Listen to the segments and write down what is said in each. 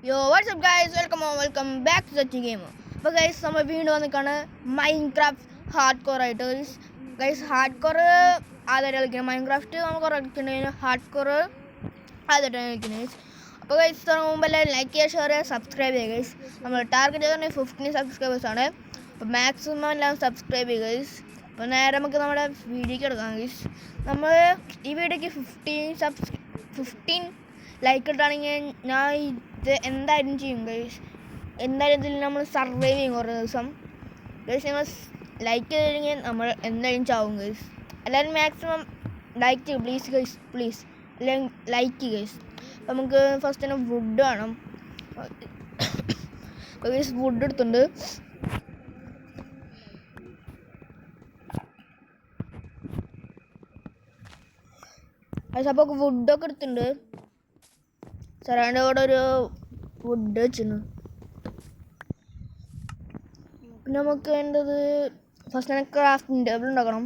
Yo, what's up guys? Welcome back to the game. അപ്പോൾ guys നമ്മൾ വീണ്ടും വന്നിക്കാണ് Minecraft hard core ആയിട്ട് guys hard core ആദ്യമായിട്ട് കളിക്കുന്നത് മൈൻക്രാഫ്റ്റ് നമ്മൾ കുറേ കളിക്കുന്നുണ്ടെങ്കിൽ ഹാർഡ് കോർ ആദ്യമായിട്ടാണ് കളിക്കുന്നത് ഗൈസ്. അപ്പോൾ ഗൈസ് മുമ്പ് എല്ലാവരും ലൈക്ക് ചെയ്യുക, ഷെയർ ചെയ്യുക, സബ്സ്ക്രൈബ് ചെയ്യുക ഗൈസ്. നമ്മൾ ടാർഗറ്റ് ചെയ്തിട്ടുണ്ടെങ്കിൽ 15 സബ്സ്ക്രൈബേഴ്സാണ്. അപ്പോൾ മാക്സിമം എല്ലാം സബ്സ്ക്രൈബ് ചെയ്യുക ഗൈസ്. അപ്പോൾ നേരെ നമുക്ക് നമ്മുടെ വീഡിയോക്ക് എടുക്കാം ഗൈസ്. നമ്മൾ ഈ വീഡിയോക്ക് 15 ലൈക്ക് ഇട്ടാണെങ്കിൽ ഞാൻ ഇത് എന്തായാലും ചെയ്യും ഗൈസ്. എന്തായാലും ഇതിൽ നമ്മൾ സർവൈവ് ചെയ്യും കുറേ ദിവസം ഗൈസ്. നിങ്ങൾ ലൈക്ക് ചെയ്തില്ലെങ്കിൽ നമ്മൾ എന്തായാലും ചാവും ഗൈസ്. എല്ലാവരും മാക്സിമം ലൈക്ക് ചെയ്യും പ്ലീസ് ഗൈസ്, പ്ലീസ് എല്ലാവരും ലൈക്ക് ചെയ്യും ഗൈസ്. അപ്പോൾ നമുക്ക് ഫസ്റ്റ് തന്നെ വുഡ് വേണം ഗൈസ്. വുഡ് എടുത്തുണ്ട്. അപ്പോൾ വുഡൊക്കെ എടുത്തിട്ടുണ്ട്. സറാൻ്റെ കൂടെ ഒരു വുഡ് വെച്ചിരുന്നു. പിന്നെ നമുക്ക് വേണ്ടത് ഫസ്റ്റ് തന്നെ ക്രാഫ്റ്റിംഗ് ടേബിൾ ഉണ്ടാക്കണം.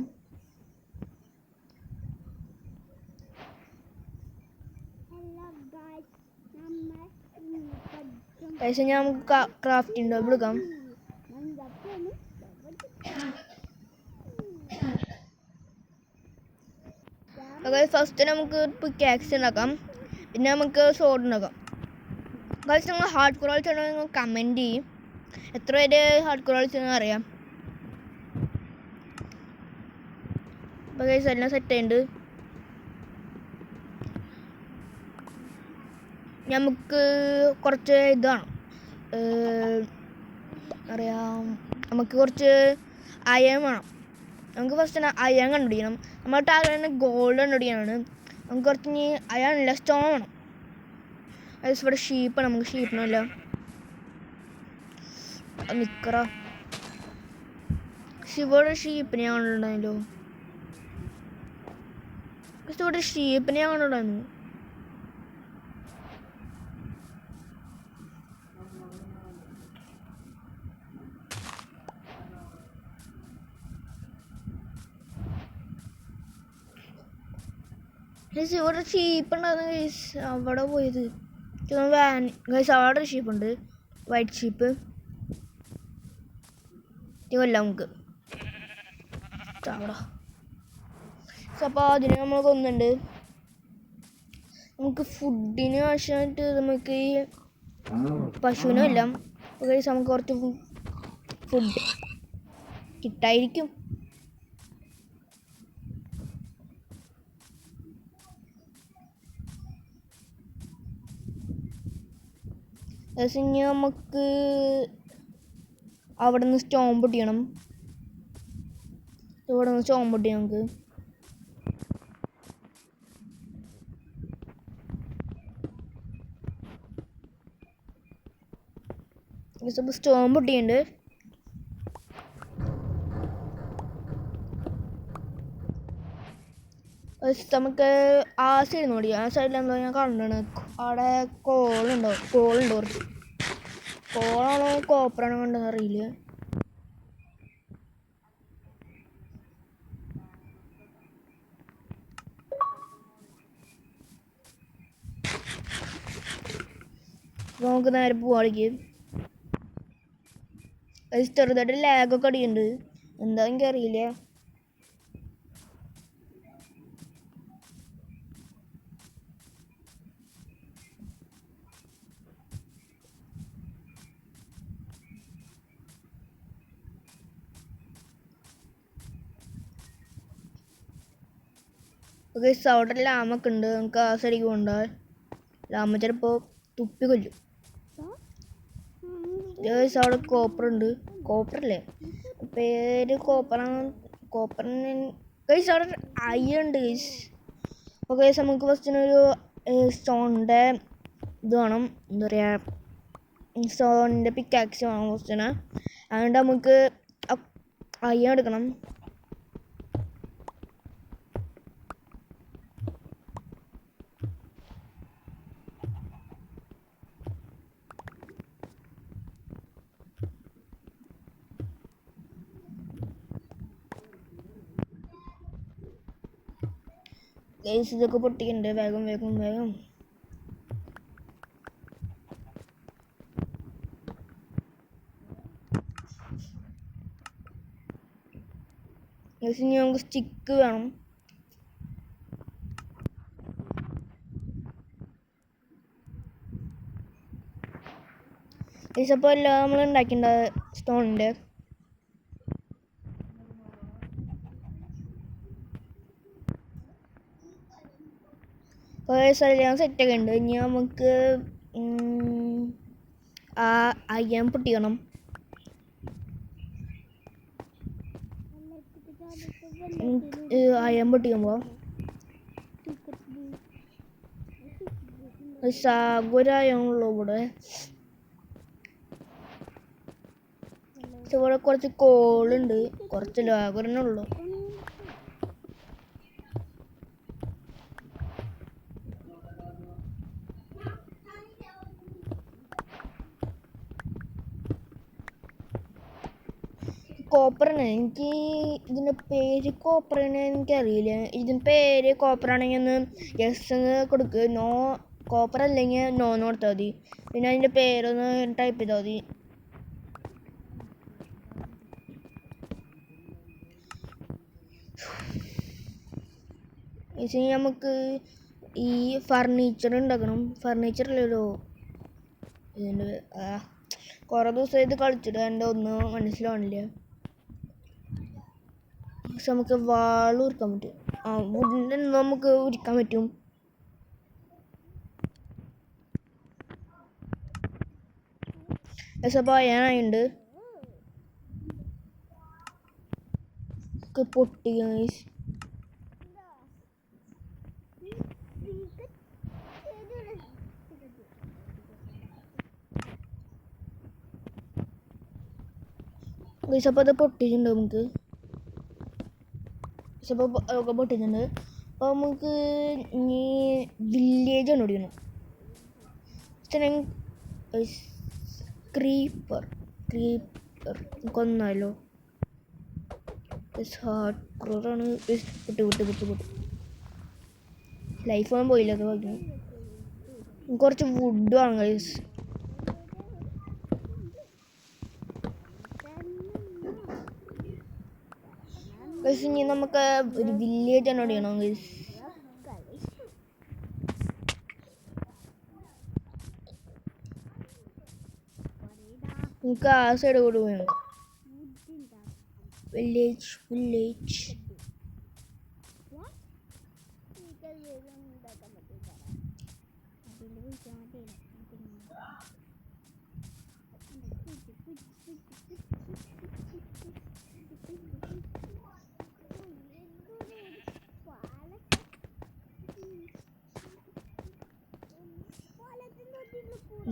പൈസ ഞാൻ നമുക്ക് ക്രാഫ്റ്റിംഗ് ടേബിൾ എടുക്കാം. ഫസ്റ്റ് നമുക്ക് പിക്കാക്സ് ഉണ്ടാക്കാം. പിന്നെ നമുക്ക് സോഡ് ഉണ്ടാക്കാം. ഗൈസ് നിങ്ങൾ ഹാർഡ് കോർ കളിച്ചാണെങ്കിൽ നിങ്ങൾ കമൻറ്റ് ചെയ്യും എത്ര പേര് ഹാർഡ് കോർ കളിച്ചെന്ന് അറിയാം. അപ്പോൾ ഗൈസ് എല്ലാം സെറ്റ് ആയിട്ടുണ്ട്. നമുക്ക് കുറച്ച് ഇതാണ് അറിയാം, നമുക്ക് കുറച്ച് അയൺ വേണം. നമുക്ക് ഫസ്റ്റ് തന്നെ അയൺ കണ്ടുപിടിക്കണം. നമ്മുടെ ടാർഗറ്റ് ഗോൾഡ് കണ്ടുപിടിക്കാനാണ്. നമുക്ക് കുറച്ച് ഇനി അയണില്ല, സ്റ്റോൺ വേണം. അത് ഇവിടെ ഷീപ്പാണ്, നമുക്ക് ഷീപ്പിനല്ല നിക്കറ. ഇവിടെ ഷീപ്പിനെ ഞാൻ കണ്ടിട്ടുണ്ടായല്ലോ. ഇവിടെ ഷീപ്പിനെ ഞാൻ കണ്ടിട്ടുണ്ടായിരുന്നു. ഇവിടെ ഷീപ്പ് ഉണ്ടായിരുന്നു ഗൈസ്. അവിടെ പോയത് വാൻ ഗൈസ്. അവിടെ ഒരു ഷീപ്പുണ്ട്, വൈറ്റ് ഷീപ്പ്. കൊല്ലാം നമുക്ക് അവിടെ. അപ്പോൾ അതിന് നമ്മൾ കൊന്നുണ്ട്. നമുക്ക് ഫുഡിന് ആവശ്യമായിട്ട് നമുക്ക് ഈ പശുവിനും എല്ലാം ഗൈസ് നമുക്ക് കുറച്ച് ഫുഡ് കിട്ടായിരിക്കും. ഇനി നമുക്ക് അവിടെ നിന്ന് സ്റ്റോൺ പൊട്ടിക്കണം. ഇവിടെ നിന്ന് സ്റ്റോൺ പൊട്ടിയാൽ നമുക്ക് സ്റ്റോൺ പൊട്ടിയുണ്ട്. നമുക്ക് ആ സൈഡിൽ നോടി, ആ സൈഡിൽ എന്തോ ഞാൻ കണ്ടാണ്. അവിടെ കോളുണ്ട് കുറച്ച്. കോളാണോ കോപ്പറാണോ കണ്ടെന്ന് അറിയില്ല. നമുക്ക് നേരെ പോവാളിക്ക്. ചെറുതായിട്ട് ലാഗൊക്കെ അടിയുണ്ട്, എന്താ എനിക്ക് അറിയില്ല. ഗൈസ് അവിടെ ലാമൊക്കെ ഉണ്ട്. നമുക്ക് ആ സൈഡിലേക്ക് പോകണ്ട. ലാമ ചിലപ്പോൾ തുപ്പി കൊല്ലും. ഗൈസ് അവിടെ കോപ്പറുണ്ട്. കോപ്പറല്ലേ പേര്, കോപ്പറാണ്. കോപ്പറിന് ഗൈസ് അവിടെ അയ്യ ഉണ്ട് ഗൈസ്. അപ്പോൾ ഗൈസ് നമുക്ക് ഫസ്റ്റിനൊരു സ്റ്റോണിൻ്റെ ഇത് വേണം, എന്താ പറയുക, സ്റ്റോണിൻ്റെ പിക്കാക്സ് വേണം ഫസ്റ്റിന്. അതുകൊണ്ട് നമുക്ക് അയ്യ എടുക്കണം. ഗൈസ് ഇതൊക്കെ പൊട്ടിക്കുന്നുണ്ട്. വേഗം വേഗം വേഗം. ഇനി നമുക്ക് സ്റ്റിക്ക് വേണം. അപ്പോൾ എല്ലാം നമ്മൾ ഉണ്ടാക്കിണ്ട സ്റ്റോണിൻ്റെ. കുറേ സ്ഥലം സെറ്റൊക്കെ ഉണ്ട്. ഇനി നമുക്ക് ആ അയ്യം പൊട്ടിക്കണം. അയ്യം പൊട്ടിക്കുമ്പോൾ സാഗുരായുള്ളൂ ഇവിടെ. ഇവിടെ കുറച്ച് കോളുണ്ട്, കുറച്ച് ലാഗറിനെ ഉള്ളു. കോപ്പറാണ്. എനിക്ക് ഇതിൻ്റെ പേര് കോപ്പറാണ് എനിക്കറിയില്ല. ഇതിൻ്റെ പേര് കോപ്പറാണെങ്കിൽ ഒന്ന് യെസ് എന്ന് കൊടുക്കുക. നോ കോപ്പർ അല്ലെങ്കിൽ നോന്ന് കൊടുത്താൽ മതി. പിന്നെ അതിൻ്റെ പേരൊന്ന് ടൈപ്പ് ചെയ്താൽ മതി. ഇനി നമുക്ക് ഈ ഫർണിച്ചർ ഉണ്ടാക്കണം. ഫർണിച്ചറില്ലല്ലോ ഇതിൻ്റെ. കുറേ ദിവസം ഇത് കളിച്ചിട്ട് എൻ്റെ ഒന്നും മനസ്സിലാവണില്ല. പക്ഷെ നമുക്ക് വാൾ ഉരുക്കാൻ പറ്റും. വുഡിൻ്റെ നമുക്ക് ഉരിക്കാൻ പറ്റും. പക്ഷെ പറയാനുണ്ട് പൊട്ടി ഗൈസ്. ഗൈസ് അപ്പോൾ അത് പൊട്ടിയിട്ടുണ്ട്. നമുക്ക് അപ്പോൾ പൊട്ടിയിട്ടുണ്ട്. അപ്പോൾ നമുക്ക് ഇനി വില്ലേജ് കണ്ടുപിടിക്കണം. ക്രീപ്പർ കൊന്നാലോ. ഹാർഡ് ക്രോറാണ്. വിട്ട് ലൈഫ് ഒന്നും പോയില്ല. അത് പറഞ്ഞു കുറച്ച് വുഡ് ആണ് ഗൈസ്. ഇനി നമുക്ക് ഒരു വില്ലേജ് ആണ് ചെയ്യണം ഗൈസ്. നമുക്ക് ആ സൈഡ് കൂടെ പോയി വില്ലേജ്.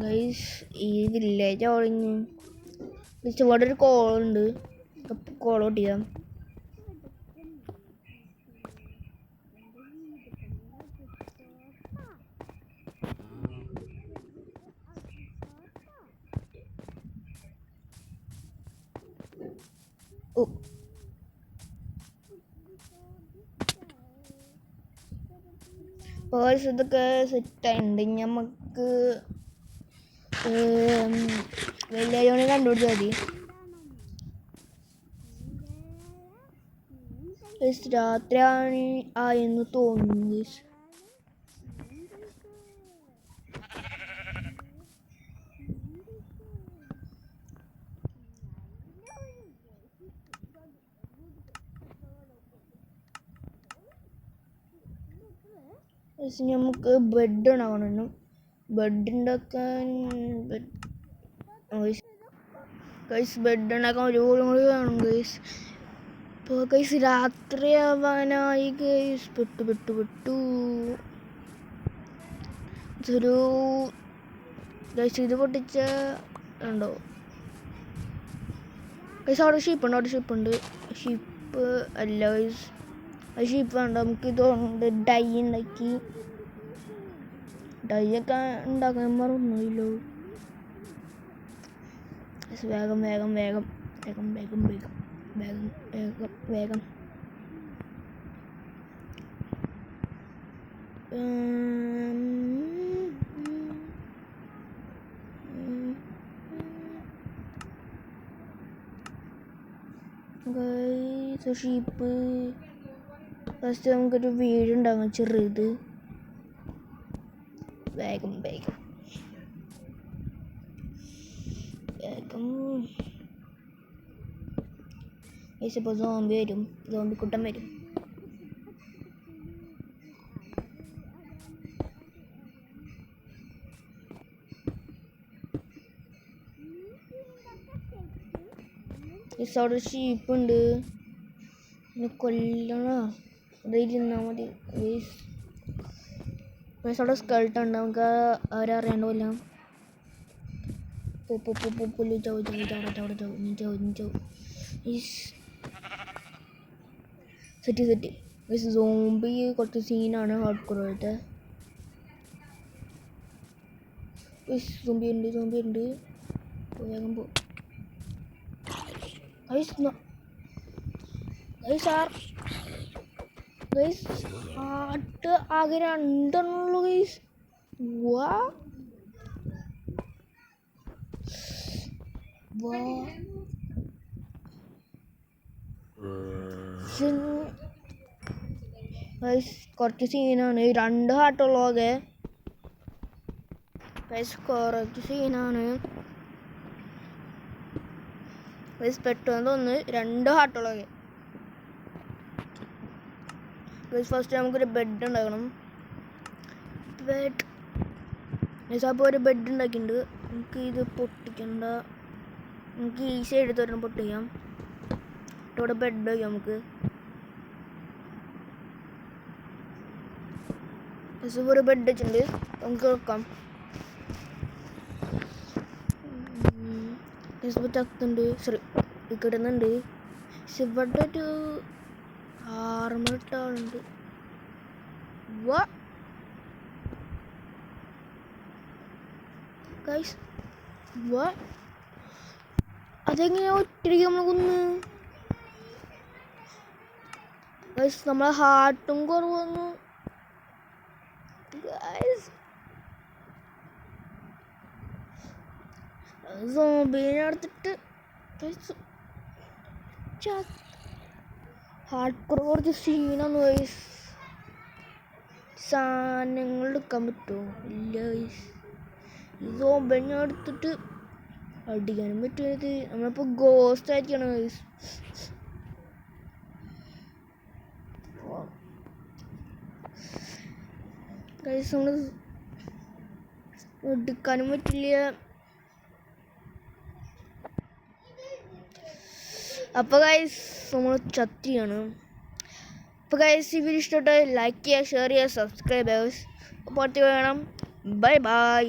ഗൈസ് ഈ വില്ലേജ് ഒളിഞ്ഞ് ഇവിടെ ഒരു കോളുണ്ട്. കോൾ പൊട്ടിക്കാം. പേഴ്സ് ഇതൊക്കെ സെറ്റായിട്ടുണ്ട്. നമുക്ക് വെല്ലുവിളി കണ്ടുപിടിച്ചാൽ മതി. രാത്രി ആയെന്ന് തോന്നുന്നു. നമുക്ക് ബെഡ് ഉണ്ടാക്കണം. ബെഡ് ഉണ്ടാക്കാൻ ബെഡ് ഉണ്ടാക്കാൻ ഒരു കോളും കൂടി വേണം ഗൈസ്. ഇപ്പോൾ ഗൈസ് രാത്രി ആവാനായി ഗൈസ്. പെട്ടു ഇതൊരു ഗൈസ് ഇത് പൊട്ടിച്ച ഉണ്ടോ ഗൈസ്? അവിടെ ഷിപ്പുണ്ട്. ഷിപ്പ് അല്ല ഗൈസ്, അത് ഷിപ്പ് വേണ്ട. നമുക്ക് ഇതുകൊണ്ട് ഡൈ ഉണ്ടാക്കി. ഡൈ ഒക്കെ ഉണ്ടാക്കാൻ മറന്നില്ലോ. വേഗം ഗൈസ് ഷീപ്പ്. ഫസ്റ്റ് നമുക്കൊരു വീടുണ്ടാകും ചെറുത്. വേഗം വേഗം വേഗം. ഗൈസ് ഇപ്പോൾ സോംബി വരും, സോംബി കൂട്ടം വരും. ഗൈസ് അവിടെ ഷീപ്പ് ഉണ്ട്, പിന്നെ കൊല്ലണോ അത് ഇരുന്നാൽ മതി. ഗൈസ് അവിടെ സ്കൾട്ട് ഉണ്ട്, നമുക്ക് അവരറിയാണ്ട് കൊല്ലാം. Set set. ഗൈസ് സോംബി കുറച്ച് സീനാണ് ഹാർഡ് കോറായിട്ട്. സോംബി ഉണ്ട് വേഗം പോ. ഹാർട്ട് ആകെ 2 എണ്ണുള്ളൂ ഗൈസ്. വാ കുറച്ച് സീനാണ്. 2 ഹാർട്ടുള്ളൂ ആകെ. കുറച്ച് സീനാണ്. പെട്ടെന്ന് തോന്നുന്നു 2 ഹാർട്ടുള്ളൂ ആകെ. ഫസ്റ്റ് നമുക്കൊരു ബെഡ് ഉണ്ടാക്കണം. അപ്പോൾ ഒരു ബെഡ് ഉണ്ടാക്കിയിട്ടുണ്ട്. നമുക്ക് ഇത് പൊട്ടിക്കണ്ട, നമുക്ക് ഈസി എടുത്ത് ഒരെണ്ണം പൊട്ടിക്കാം. ഇവിടെ ബെഡ് വയ്ക്കാം നമുക്ക്. ഒരു ബെഡ് വെച്ചിട്ടുണ്ട്, നമുക്ക് വെക്കാം. ചത്തുണ്ട്, സോറി കിടന്നുണ്ട്. ഇവിടെ ഒരു ആർമിട്ടാളുണ്ട്. അതെങ്ങനെ ഒറ്റയ്ക്ക് നമ്മൾ കൊന്ന്? നമ്മളെ ഹാർട്ടും കുറവന്നു. സോംബീനെ എടുത്തിട്ട് ഹാർഡ് കോർ കുറച്ച് സീനാണ് ഗൈസ്. സാധനങ്ങൾ എടുക്കാൻ പറ്റുമോ? ഇല്ല ഗൈസ്. ഈ സോംബീനെ എടുത്തിട്ട് അടിക്കാനും പറ്റുന്നത്. നമ്മളിപ്പോൾ ഗോസ്റ്റ് ആയിരിക്കണം ഗൈസ്. ഗൈസ് നമ്മൾ എടുക്കാനും പറ്റില്ല. അപ്പോൾ ഗൈസ് നമ്മൾ ചത്തിയാണ്. അപ്പോൾ ഗൈസ് ഈ വീഡിയോ ഇഷ്ടപ്പെട്ടാൽ ലൈക്ക് ചെയ്യുക, ഷെയർ ചെയ്യുക, സബ്സ്ക്രൈബ് ചെയ്യുക. അപ്പോൾ വേണം. Bye bye.